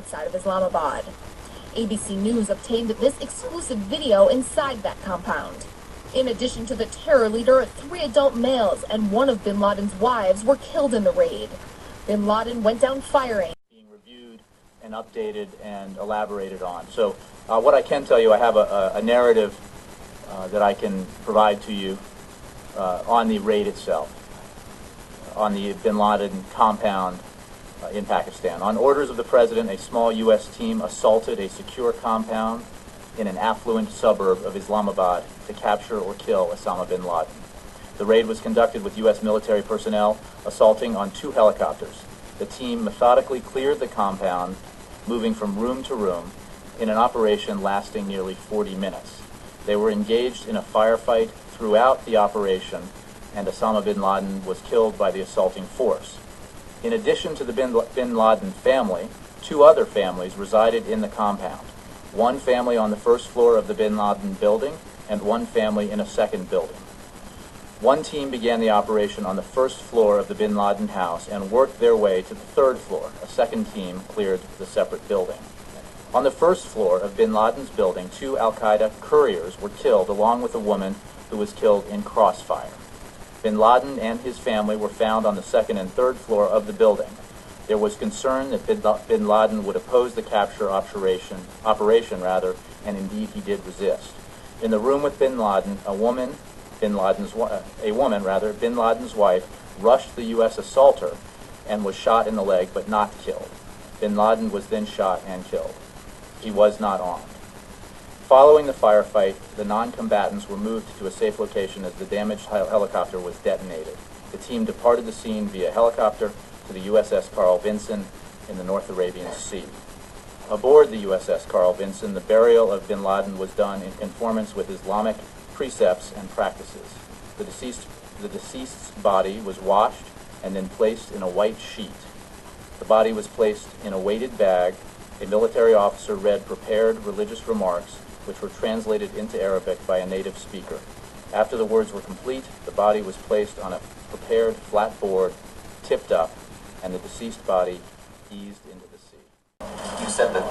outside of Islamabad. ABC News obtained this exclusive video inside that compound. In addition to the terror leader, 3 adult males and one of bin Laden's wives were killed in the raid. Bin Laden went down firing. Being reviewed and updated and elaborated on. So what I can tell you, I have a narrative that I can provide to you on the raid itself, on the bin Laden compound in Pakistan. On orders of the president, a small U.S. team assaulted a secure compound in an affluent suburb of Islamabad to capture or kill Osama bin Laden. The raid was conducted with U.S. military personnel assaulting on 2 helicopters. The team methodically cleared the compound, moving from room to room, in an operation lasting nearly 40 minutes. They were engaged in a firefight throughout the operation, and Osama bin Laden was killed by the assaulting force. In addition to the bin Laden family, 2 other families resided in the compound. One family on the first floor of the bin Laden building, and one family in a second building. One team began the operation on the first floor of the bin Laden house and worked their way to the 3rd floor. A second team cleared the separate building. On the first floor of bin Laden's building, 2 al-Qaeda couriers were killed, along with a woman who was killed in crossfire. Bin Laden and his family were found on the 2nd and 3rd floor of the building. There was concern that bin Laden would oppose the capture operation, and indeed he did resist. In the room with bin Laden, bin Laden's wife, rushed the U.S. assaulter and was shot in the leg but not killed. Bin Laden was then shot and killed. He was not armed. Following the firefight, the non-combatants were moved to a safe location as the damaged helicopter was detonated. The team departed the scene via helicopter to the USS Carl Vinson in the North Arabian Sea. Aboard the USS Carl Vinson, the burial of bin Laden was done in conformance with Islamic precepts and practices. The deceased's body was washed and then placed in a white sheet. The body was placed in a weighted bag. A military officer read prepared religious remarks, which were translated into Arabic by a native speaker. After the words were complete, the body was placed on a prepared flat board, tipped up, and the deceased body eased into the sea. You said that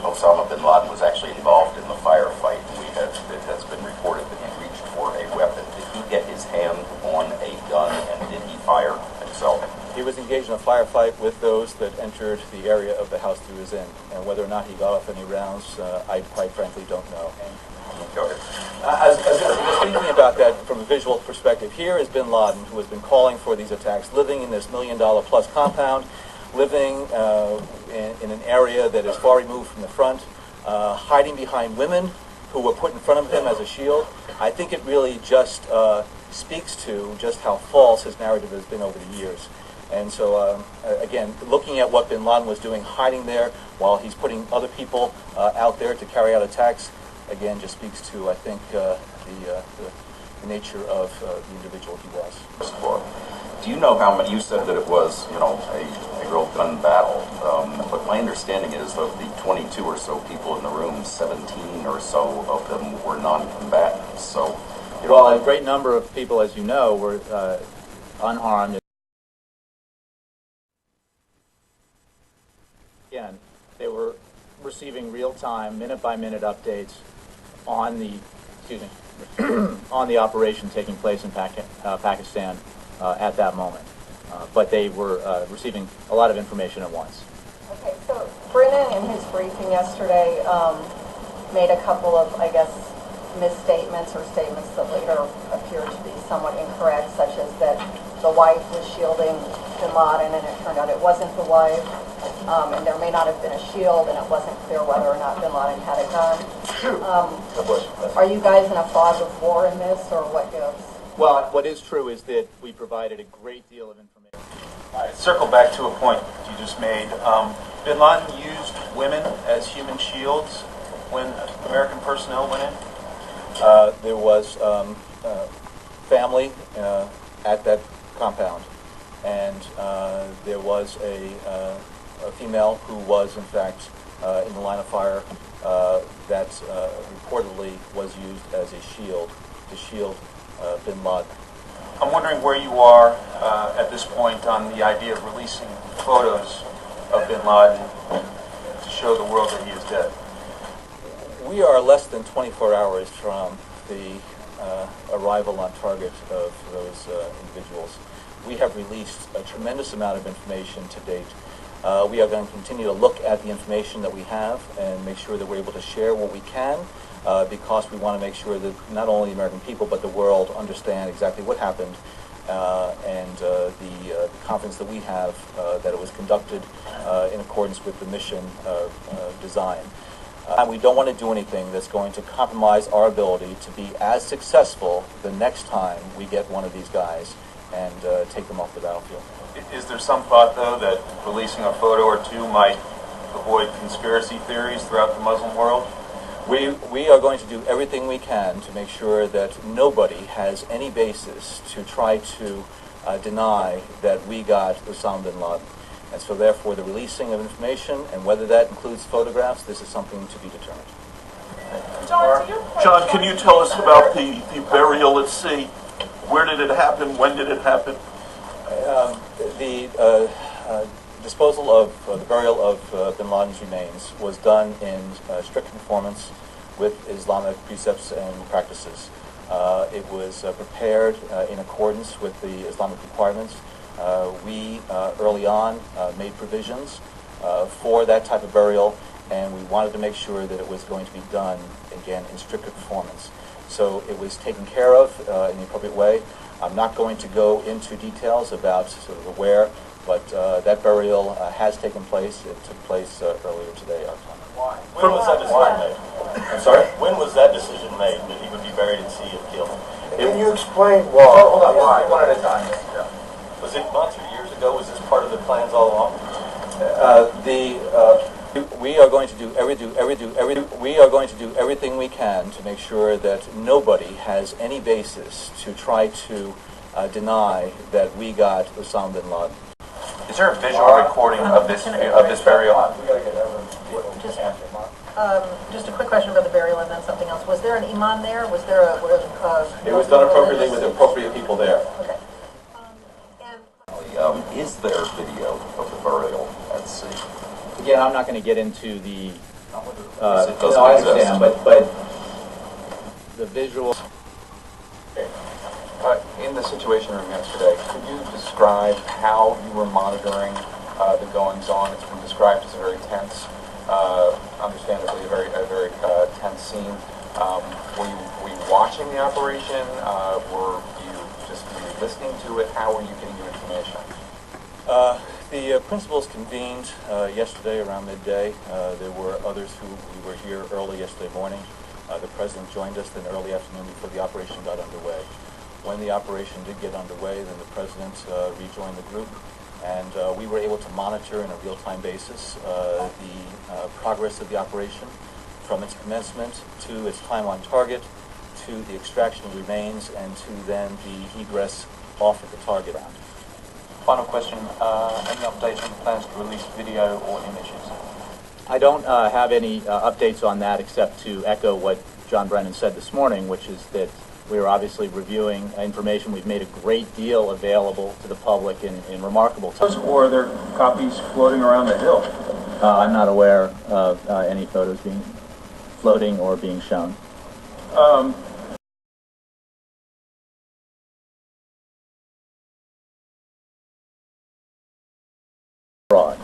Osama bin Laden was actually involved in the firefight. It has been reported that he reached for a weapon. Did he get his hand on a gun, and did he fire himself? He was engaged in a firefight with those that entered the area of the house that he was in, and whether or not he got off any rounds, I quite frankly don't know. Go ahead. I was thinking about that from a visual perspective. Here is bin Laden, who has been calling for these attacks, living in this $1 million plus compound, living in an area that is far removed from the front, hiding behind women who were put in front of him as a shield. I think it really just speaks to just how false his narrative has been over the years. And so, again, looking at what bin Laden was doing, hiding there while he's putting other people out there to carry out attacks, again, just speaks to, I think, the nature of the individual he was. First of all, do you know how many? You said that it was, a real gun battle. But my understanding is of the 22 or so people in the room, 17 or so of them were non-combatants. So, well, a great number of people, as you know, were unharmed. Again, they were receiving real-time, minute-by-minute updates on the, on the operation taking place in Pakistan at that moment. But they were receiving a lot of information at once. Okay, so Brennan, in his briefing yesterday, made a couple of, I guess, misstatements or statements that later appeared to be somewhat incorrect, such as that the wife was shielding bin Laden, and it turned out it wasn't the wife, and there may not have been a shield, and it wasn't clear whether or not bin Laden had a gun. Are you guys in a fog of war in this, or what gives? Well, what is true is that we provided a great deal of information. Circle back to a point you just made. Bin Laden used women as human shields when American personnel went in? There was family at that compound, and there was a female who was, in fact, in the line of fire that reportedly was used as a shield to shield bin Laden. I'm wondering where you are at this point on the idea of releasing photos of Bin Laden to show the world that he is dead? We are less than 24 hours from the arrival on target of those individuals. We have released a tremendous amount of information to date. We are going to continue to look at the information that we have and make sure that we're able to share what we can, because we want to make sure that not only the American people but the world understand exactly what happened, and the confidence that we have that it was conducted in accordance with the mission design. We don't want to do anything that's going to compromise our ability to be as successful the next time we get one of these guys and take them off the battlefield. Is there some thought, though, that releasing a photo or two might avoid conspiracy theories throughout the Muslim world? We are going to do everything we can to make sure that nobody has any basis to try to deny that we got Osama Bin Laden. And so therefore the releasing of information, and whether that includes photographs, this is something to be determined. John, can you tell us about the burial at sea? Where did it happen? When did it happen? The disposal of the burial of Bin Laden's remains was done in strict conformance with Islamic precepts and practices. It was prepared in accordance with the Islamic requirements. We early on made provisions for that type of burial, and we wanted to make sure that it was going to be done, again, in strict conformance. So it was taken care of in the appropriate way. I'm not going to go into details about sort of the where, but that burial has taken place. It took place earlier today, our time. Why? When was that decision made? I'm sorry? When was that decision made that he would be buried at sea and killed? Can you explain why? Hold on, one at a time. Yeah. Was it months or years ago? Was this part of the plans all along? We are going to do everything we can to make sure that nobody has any basis to try to deny that we got Osama Bin Laden. Is there a visual recording of this burial? Just a quick question about the burial and then something else. Was there an imam there? Was there a... It was done appropriately with the appropriate people there. Okay. Is there video of the burial at sea? Again, I'm not going to get into the... It doesn't I exist. understand, but the visual... In the Situation Room yesterday, could you describe how you were monitoring the goings-on? It's been described as a very tense, understandably a very tense scene. Were you watching the operation? Were you listening to it? How were you getting your information? The principals convened yesterday around midday. There were others who were here early yesterday morning. The president joined us in the early afternoon before the operation got underway. When the operation did get underway, then the president rejoined the group, and we were able to monitor on a real-time basis the progress of the operation, from its commencement to its time on target, to the extraction of remains, and to then the egress off at the target round. Final question, any updates on the plans to release video or images? I don't have any updates on that except to echo what John Brennan said this morning, which is that we are obviously reviewing information. We've made a great deal available to the public in remarkable time. Or are there copies floating around the hill? I'm not aware of any photos being floating or being shown. Broad.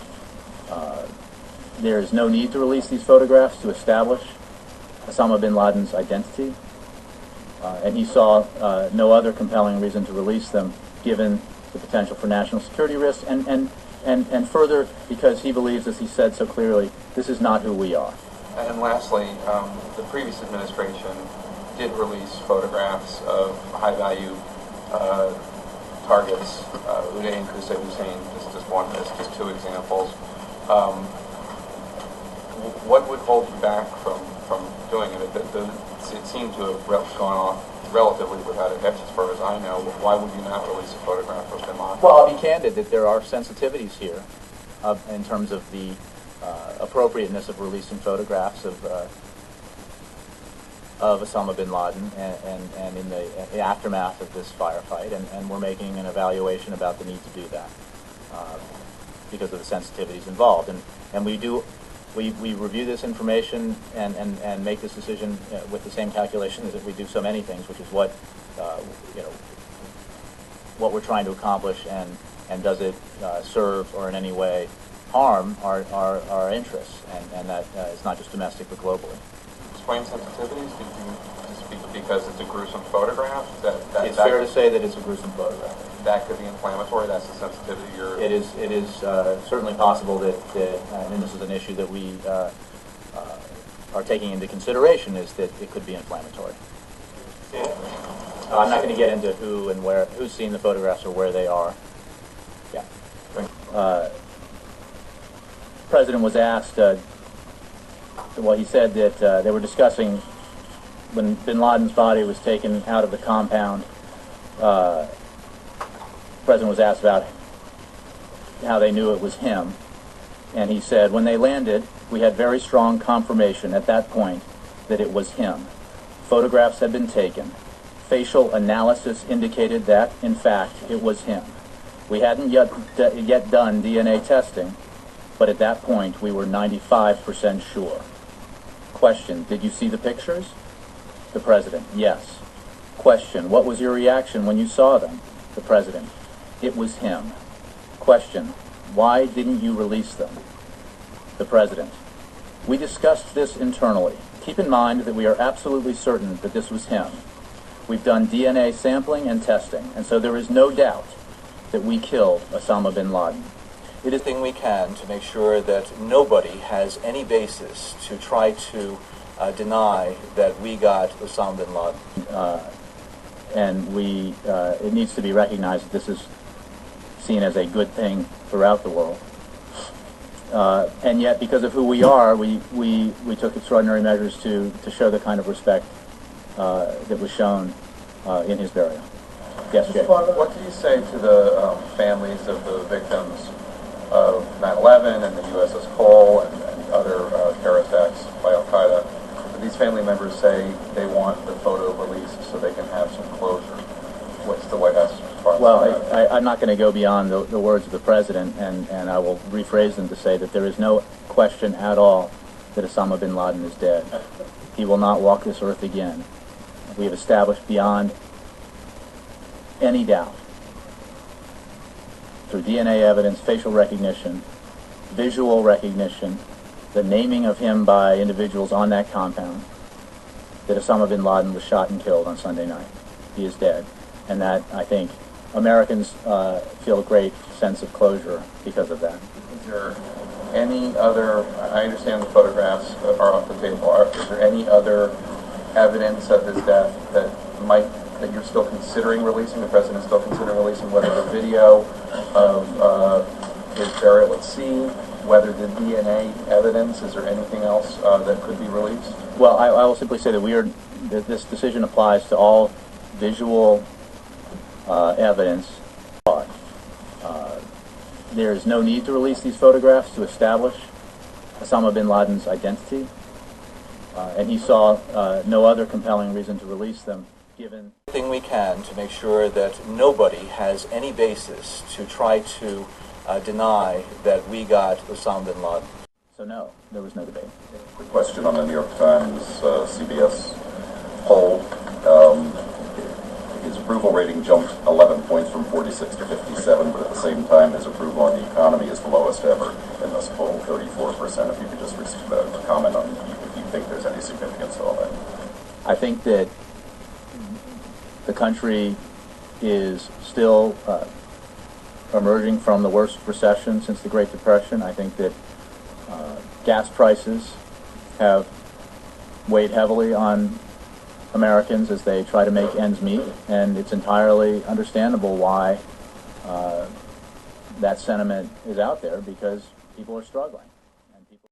There is no need to release these photographs to establish Osama bin Laden's identity. And he saw no other compelling reason to release them, given the potential for national security risks, and further because he believes, as he said so clearly, this is not who we are. And lastly, the previous administration did release photographs of high-value targets, Uday and Qusay Hussein, just two examples. What would hold you back from doing it? It seemed to have gone off relatively without a hitch, as far as I know. Why would you not release a photograph of Bin Laden? Well, I'll be candid that there are sensitivities here in terms of the appropriateness of releasing photographs of Osama bin Laden and in the aftermath of this firefight, and we're making an evaluation about the need to do that. because of the sensitivities involved. And we review this information and make this decision with the same calculations that we do so many things, which is what what we're trying to accomplish, and does it serve or in any way harm our interests, and that it's not just domestic but globally. Explain sensitivities because it's a gruesome photograph. It's fair to say that it's a gruesome photograph. That could be inflammatory. That's the sensitivity you're... It is certainly possible that and this is an issue that we are taking into consideration, is that it could be inflammatory. I'm not going to get into who and where, who's seen the photographs or where they are. Yeah. The President was asked, well, he said that they were discussing when Bin Laden's body was taken out of the compound. The President was asked about how they knew it was him, and he said, when they landed, we had very strong confirmation at that point that it was him. Photographs had been taken. Facial analysis indicated that, in fact, it was him. We hadn't yet done DNA testing, but at that point we were 95% sure. Question, did you see the pictures? The President, yes. Question, what was your reaction when you saw them? The President, it was him. Question, why didn't you release them? The President, we discussed this internally. Keep in mind that we are absolutely certain that this was him. We've done DNA sampling and testing, and so there is no doubt that we killed Osama Bin Laden. It is Everything we can to make sure that nobody has any basis to try to deny that we got Osama Bin Laden. And it needs to be recognized that this is seen as a good thing throughout the world. And yet, because of who we are, we took extraordinary measures to show the kind of respect that was shown in his burial. Yes, Jay. What do you say to the families of the victims of 9/11 and the USS Cole and other terror attacks by Al-Qaeda? These family members say they want the photo released so they can have some closure. What's the White House's response? Well, I'm not going to go beyond the words of the President, and I will rephrase them to say that there is no question at all that Osama Bin Laden is dead. He will not walk this earth again. We have established beyond any doubt, through DNA evidence, facial recognition, visual recognition, the naming of him by individuals on that compound, that Osama Bin Laden was shot and killed on Sunday night. He is dead. And that, I think, Americans feel a great sense of closure because of that. Is there any other, I understand the photographs are off the table, is there any other evidence of his death that you're still considering releasing, the President is still considering releasing, whether the video of his burial at sea, whether the DNA evidence, is there anything else that could be released? Well, I will simply say that this decision applies to all visual evidence. There is no need to release these photographs to establish Osama Bin Laden's identity, and he saw no other compelling reason to release them, given... Everything we can to make sure that nobody has any basis to try to deny that we got Osama Bin Laden. So no, there was no debate. Quick question on the New York Times CBS poll. His approval rating jumped 11 points from 46 to 57, but at the same time his approval on the economy is the lowest ever in this poll, 34%. If you could just comment on if you think there's any significance to all that. I think that the country is still emerging from the worst recession since the Great Depression. I think that gas prices have weighed heavily on Americans as they try to make ends meet, and it's entirely understandable why that sentiment is out there, because people are struggling. And people